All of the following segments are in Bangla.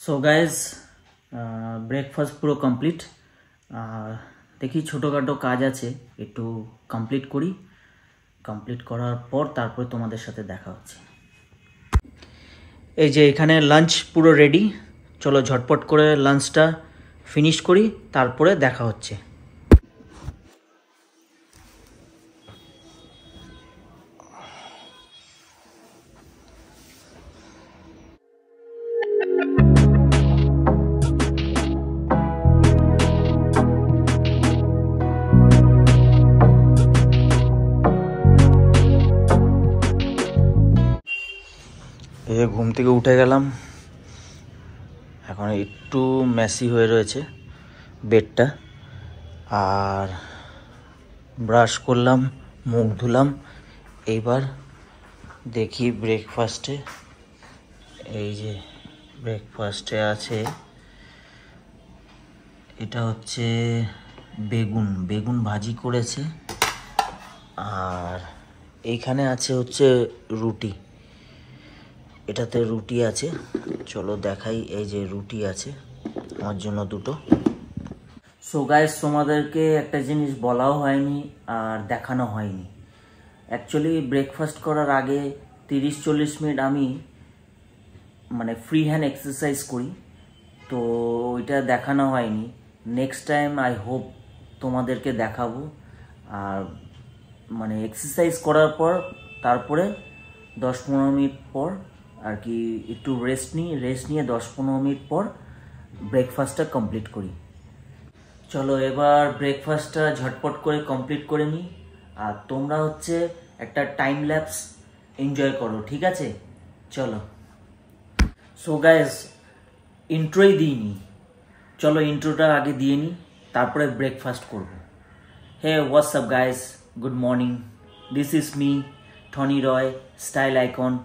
সো গাইজ ব্রেকফাস্ট পুরো কমপ্লিট। দেখি ছোটোখাটো কাজ আছে, একটু কমপ্লিট করি। কমপ্লিট করার পর তারপরে তোমাদের সাথে দেখা হচ্ছে। এই যে এখানে লাঞ্চ পুরো রেডি, চলো ঝটপট করে লাঞ্চটা ফিনিশ করি, তারপরে দেখা হচ্ছে। এই যে ঘুম থেকে উঠে গেলাম, এখন একটু মেসি হয়ে রয়েছে বেডটা, আর ব্রাশ করলাম, মুখ ধুলাম। এইবার দেখি ব্রেকফাস্টে, এই যে ব্রেকফাস্টে আছে, এটা হচ্ছে বেগুন ভাজি করেছে, আর এইখানে আছে হচ্ছে রুটি, এটাতে রুটি আছে, চলো দেখাই। এই যে রুটি আছে আমার জন্য দুটো। সো গাইস, তোমাদেরকে একটা জিনিস বলাও হয়নি আর দেখানো হয়নি। অ্যাকচুয়ালি ব্রেকফাস্ট করার আগে 30-40 মিনিট আমি মানে ফ্রি হ্যান্ড এক্সারসাইজ করি, তো ওইটা দেখানো হয়নি। নেক্সট টাইম আই হোপ তোমাদেরকে দেখাবো। আর মানে এক্সারসাইজ করার পর তারপরে 10-15 মিনিট পর আর কি একটু রেস্ট নিয়ে 10-15 মিনিট পর ব্রেকফাস্টটা কমপ্লিট করি। চলো এবার ব্রেকফাস্টটা ঝটপট করে কমপ্লিট করে নিই, আর তোমরা হচ্ছে একটা টাইম ল্যাপস এনজয় করো, ঠিক আছে? চলো। সো গাইস, ইন্ট্রোই দিইনি, চলো ইন্ট্রোটা আগে দিয়ে নিই, তারপরে ব্রেকফাস্ট করব। Hey what's up guys, good morning, this is me Tony Roy, style icon.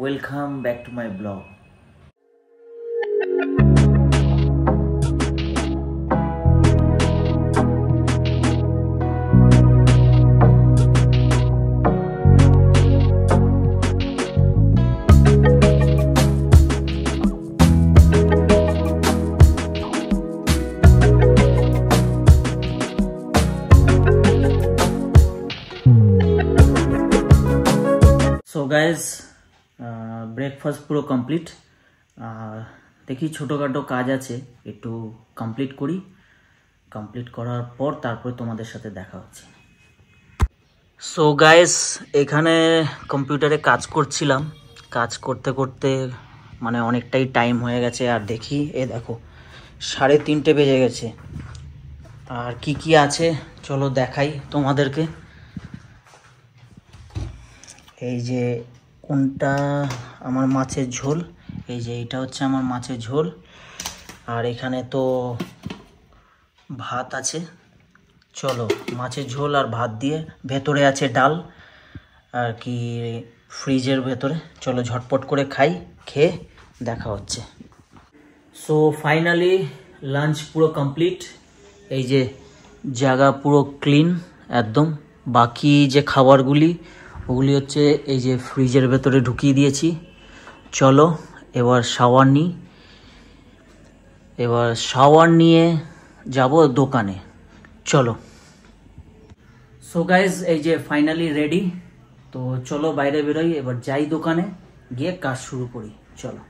Welcome back to my blog. So guys, breakfast পুরো কমপ্লিট। দেখি ছোটোখাটো কাজ আছে, একটু কমপ্লিট করি। কমপ্লিট করার পর তারপরে তোমাদের সাথে দেখা হচ্ছে। সো গাইস, এখানে কম্পিউটারে কাজ করছিলাম, কাজ করতে করতে মানে অনেকটাই টাইম হয়ে গেছে। আর দেখি এ দেখো 3:30 বেজে গেছে। আর কি কি আছে চলো দেখাই তোমাদেরকে। এই যে কোনটা আমার মাছের ঝোল, এই যে এটা হচ্ছে আমার মাছের ঝোল। আর এখানে তো ভাত আছে, চলো মাছের ঝোল আর ভাত দিয়ে, ভেতরে আছে ডাল আর কি ফ্রিজের ভেতরে। চলো ঝটপট করে খাই, খেয়ে দেখা হচ্ছে। সো ফাইনালি লাঞ্চ পুরো কমপ্লিট। এই যে জায়গা পুরো ক্লিন একদম। বাকি যে খাবারগুলি ওগুলি হচ্ছে এই যে ফ্রিজের ভেতরে ঢুকিয়ে দিয়েছি। চলো এবার শাওয়ার নিয়ে যাব দোকানে, চলো। সো গাইজ, এই যে ফাইনালি রেডি, তো চলো বাইরে বেরোই, এবার যাই দোকানে, গিয়ে কাজ শুরু করি, চলো।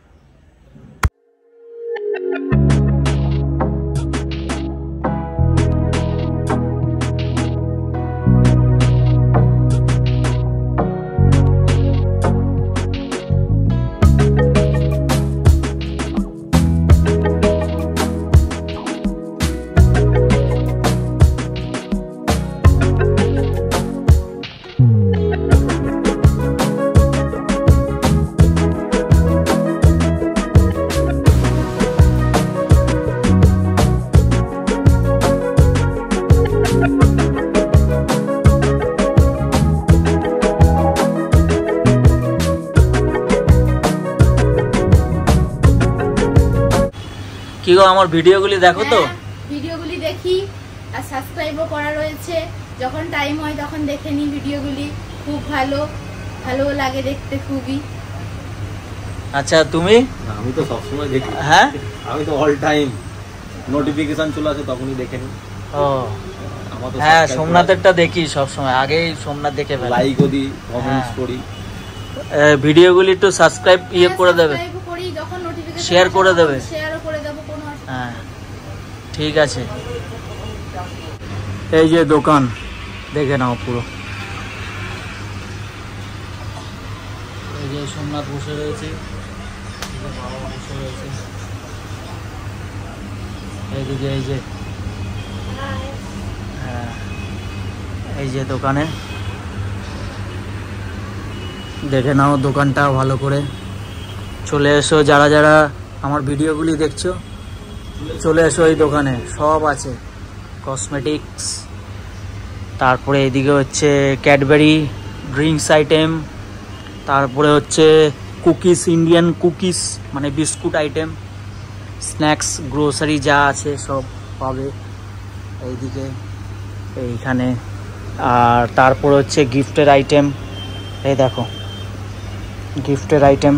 কি গো, আমার ভিডিওগুলি দেখো তো? ভিডিওগুলি দেখি আর সাবস্ক্রাইবও করা রয়েছে, যখন টাইম হয় তখন দেখে নিই ভিডিওগুলি। খুব ভালো লাগে দেখতে খুবই। আচ্ছা তুমি? আমি তো সবসময় দেখি। হ্যাঁ আমি তো অল টাইম নোটিফিকেশন চলে আসে তখনই দেখে নিই। ও আমার তো হ্যাঁ, সোমনাথেরটা দেখি সব সময়, আগেই সোমনাথ দেখে ফেলে। লাইকও দিই, কমেন্টস হ্যাঁ। করি। ভিডিওগুলি একটু সাবস্ক্রাইব করে দেবে, সাবস্ক্রাইব করি, যখন নোটিফিকেশন শেয়ার করে দেবে। শেয়ারও করে দেব, কোনো অসুবিধা হ্যাঁ ঠিক আছে। এই যে দোকান দেখে নাও পুরো, এই যে সোমনাথ বসে রয়েছে, বাবা বসে রয়েছে, এইদিকে এই যে হ্যাঁ এই যে দোকানে দেখে নাও দোকানটা ভালো করে। চলে এসো, যারা যারা আমার ভিডিওগুলি দেখছো চলে এসো, এই দোকানে সব আছে, কসমেটিক্স, তারপরে এদিকে হচ্ছে ক্যাডবেরি ড্রিঙ্কস আইটেম, তারপরে হচ্ছে কুকিজ, ইন্ডিয়ান কুকিজ মানে বিস্কুট আইটেম, স্ন্যাক্স, গ্রোসারি যা আছে সব পাবে এইদিকে এইখানে। আর তারপর হচ্ছে গিফটের আইটেম, এই দেখো গিফটের আইটেম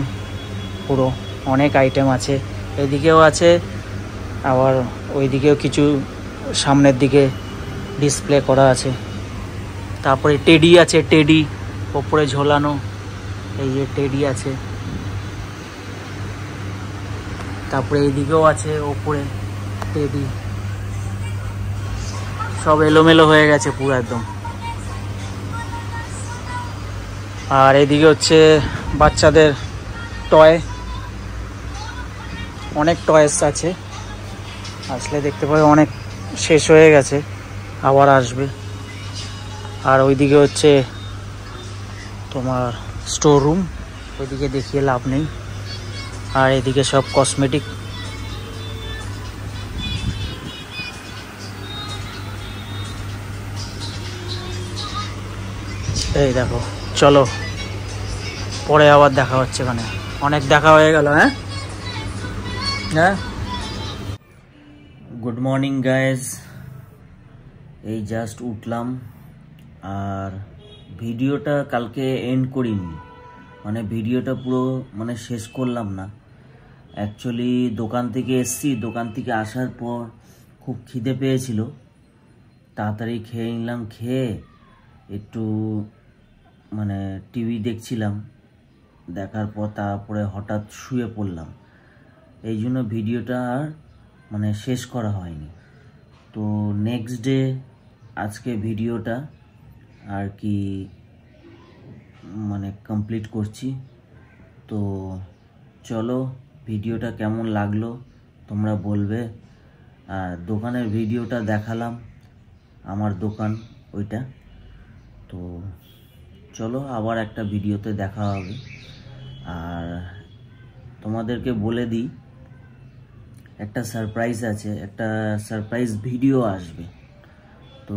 পুরো অনেক আইটেম আছে, এদিকেও আছে, আবার ওইদিকেও কিছু সামনের দিকে ডিসপ্লে করা আছে। তারপরে টেডি আছে, টেডি ওপরে ঝোলানো, এই যে টেডি আছে। তারপরে এইদিকেও আছে ওপরে টেডি, সব এলোমেলো হয়ে গেছে পুরো একদম। আর এদিকে হচ্ছে বাচ্চাদের টয়, অনেক টয়েস আছে, আসলে দেখতে পাবে অনেক শেষ হয়ে গেছে, আবার আসবে। আর ওইদিকে হচ্ছে তোমার স্টোর রুম, ওইদিকে দেখিয়ে লাভ নেই। আর এদিকে সব কসমেটিক, এই দেখো। চলো পরে আবার দেখা হচ্ছে, মানে অনেক দেখা হয়ে গেল। হ্যাঁ হ্যাঁ, গুড মর্নিং গাইজ, এই জাস্ট উঠলাম। আর ভিডিওটা কালকে এন্ড করিনি, মানে ভিডিওটা পুরো মানে শেষ করলাম না। অ্যাকচুয়ালি দোকান থেকে এসছি, দোকান থেকে আসার পর খুব খিদে পেয়েছিল, তাড়াতাড়ি খেয়ে নিলাম, খেয়ে একটু মানে টিভি দেখছিলাম, দেখার পর তারপরে হঠাৎ শুয়ে পড়লাম, এই জন্য ভিডিওটা আর মানে শেষ করা হয়নি। তো নেক্সট ডে আজকে ভিডিওটা আর কি মানে কমপ্লিট করছি। তো চলো ভিডিওটা কেমন লাগলো তোমরা বলবে। আর দোকানের ভিডিওটা দেখালাম, আমার দোকান ওইটা। তো চলো আবার একটা ভিডিওতে দেখা হবে। আর তোমাদেরকে বলে দিই একটা সারপ্রাইজ আছে, একটা সারপ্রাইজ ভিডিও আসবে, তো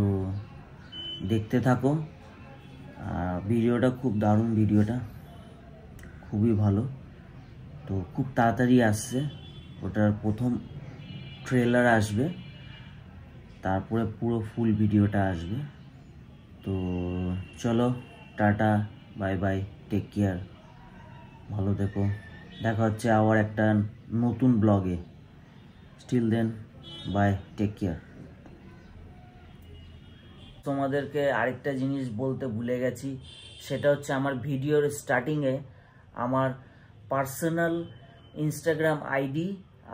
দেখতে থাকো। ভিডিওটা খুব দারুণ, ভিডিওটা খুবই ভালো, তো খুব তাড়াতাড়ি আসছে। ওটার প্রথম ট্রেলার আসবে, তারপরে পুরো ফুল ভিডিওটা আসবে। তো চলো tata, bye bye, take care, ভালো থেকো, দেখা হচ্ছে আবার একটা নতুন ব্লগে। Still then bye, take care. তোমাদেরকে আরেকটা জিনিস বলতে ভুলে গেছি, সেটা হচ্ছে আমার ভিডিওর স্টার্টিংয়ে আমার পার্সোনাল ইনস্টাগ্রাম আইডি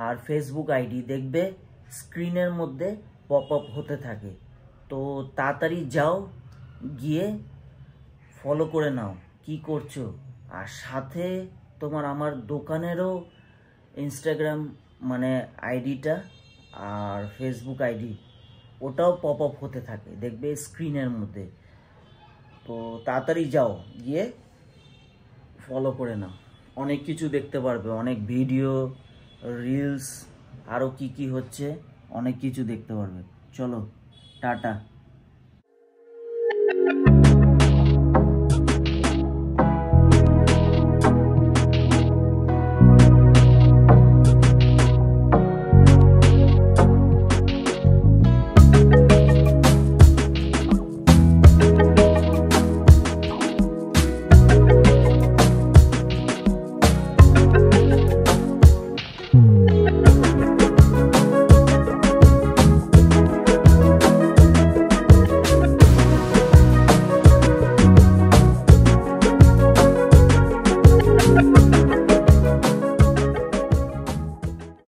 আর ফেসবুক আইডি দেখবে স্ক্রিনের মধ্যে পপ আপ হতে থাকে, তো তাড়াতাড়ি যাও, গিয়ে ফলো করে নাও কি করছো। আর সাথে তোমার আমার দোকানেরও ইনস্টাগ্রাম মানে আইডিটা আর ফেসবুক আইডি ওটাও পপ আপ হতে থাকে, দেখবে স্ক্রিনের মধ্যে। তো তাড়াতাড়ি যাও, গিয়ে ফলো করে নাও, অনেক কিছু দেখতে পারবে, অনেক ভিডিও, রিলস, আরও কি কি হচ্ছে অনেক কিছু দেখতে পারবে। চলো টাটা।